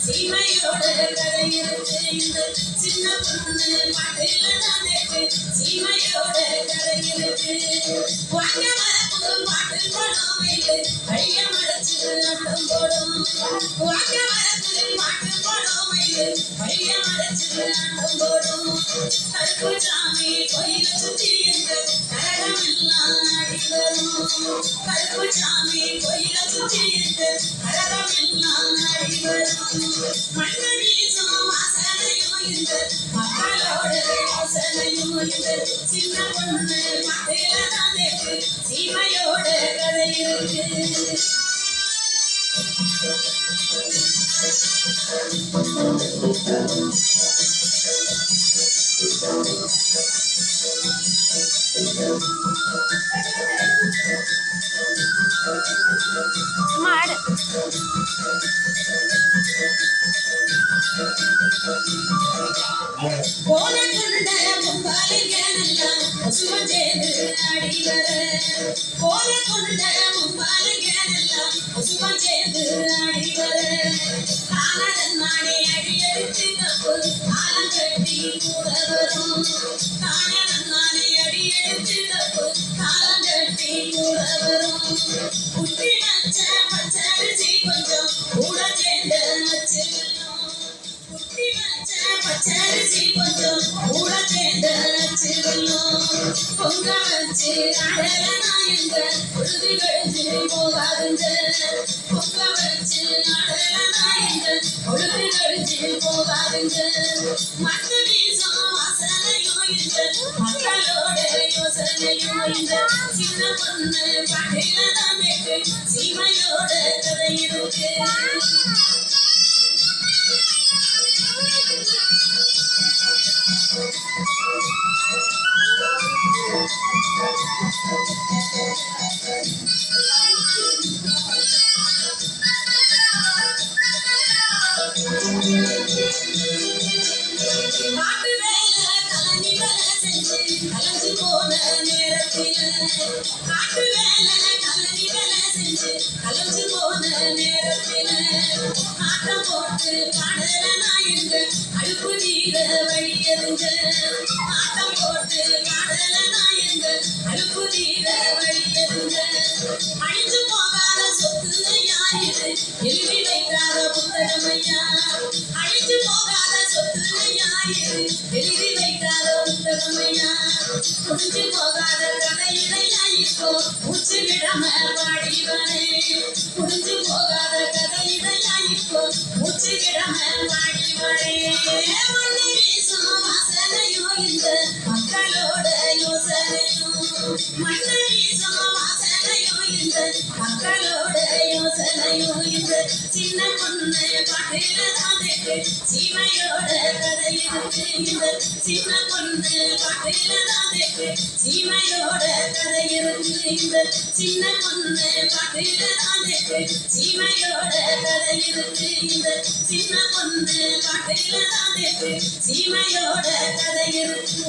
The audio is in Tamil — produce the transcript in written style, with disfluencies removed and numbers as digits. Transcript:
சீமையோட கரையிருக்கு இந்த சின்ன பொண்ணு பாட்டில தானே சீமையோட கரையிருக்கு வாங்க மரப்பு பாட்டு படம் கைய மறைச்சு ஆட்டம் போடும் வாங்க மரப்பு பாட்டு படம் கைய மறைச்சு ஆட்டம் போடும் கருப்பு சாமி கோயில சுத்தி எங்க கரகம் எல்லாம் ஆடி வரும் கருப்பு சாமி கோயில சுத்தி எங்க கரகம் எல்லாம் ஆடி வரும் மண்ணு வீசும் வாசனையும் இந்த மக்களோட யோசனையும் இந்த சின்ன பொண்ணு பாட்டில தானே சீமையோட கதை இருக்கு மாடு போன கொண்ட மும்பாலிங்க நல்லா சுமஞ்சேது ஆடி வர போன கொண்ட மும்பாலிங்க நல்லா சுமஞ்சேது ஆடி வர காணதன் நாடே அடி எடுத்து தப்பு காலம் கட்டி கூட வரும் காணதன் நாடே அடி எடுத்து தப்பு காலம் கட்டி கூட வரும் குட்டி நச்ச பச்சரிசி கொஞ்சம் கூட சேர்ந்து நச்சு குட்டி நச்ச பச்சரிசி கொஞ்சம் கூட சேர்ந்து நச்சு பொங்க வச்சு அடலனா எங்க உழுது கழிஞ்சு போகாதுங்க பொங்க வச்சு அடலனா எங்க உழுது கழிஞ்சு போகாதுங்க மண்ணு வீசும் வாசனையும் இந்த மக்களோட யோசனையும் இந்த சின்ன பொண்ணு பாட்டில தானே சீமையோட கதை இருக்கு காட்டு வேலை கலனி வேலை செஞ்சு கலஞ்சு போன நேரத்தில காட்டு வேலை கலனி வேலை செஞ்சு கலஞ்சு போன நேரத்தில ஆட்டம் போட்டு பாடல நாயங்க அழுப்பு நீர வழி எறிஞ்ச ஆட்டம் போட்டு பாடல நாயங்க அழுப்பு நீர வழி எறிஞ்ச அழிஞ்சு போகாத சொத்து யாரு எழுதி வைக்காத புத்தகமையா அழிஞ்சு போகாத சொத்து யாரு எழுதி வைக்காத புத்தகமையா புரிஞ்சு போகாத கதையிலையா இப்போ மூச்சு விடாம பாடிவனே புரிஞ்சு போகாத கதையிலையா இப்போ மூச்சு விடாம பாடிவனே மண்ணு வீசும் வாசனையோ இந்த மக்களோட யோசனையும் மண்ணு வீசும் வாசனையோ இந்த மக்களோட யோசனையும் இந்த சின்ன பொண்ணு பாட்டில தானே சீமையோட கதை இருக்கு இந்த சின்ன பொண்ணு பாட்டில தானே சீமையோட கதை இருக்கு இந்த சின்ன பொண்ணு பாட்டில தானே சீமையோட கதை இருக்கு இந்த சின்ன பொண்ணு பாட்டில தானே சீமையோட கதை இருக்கு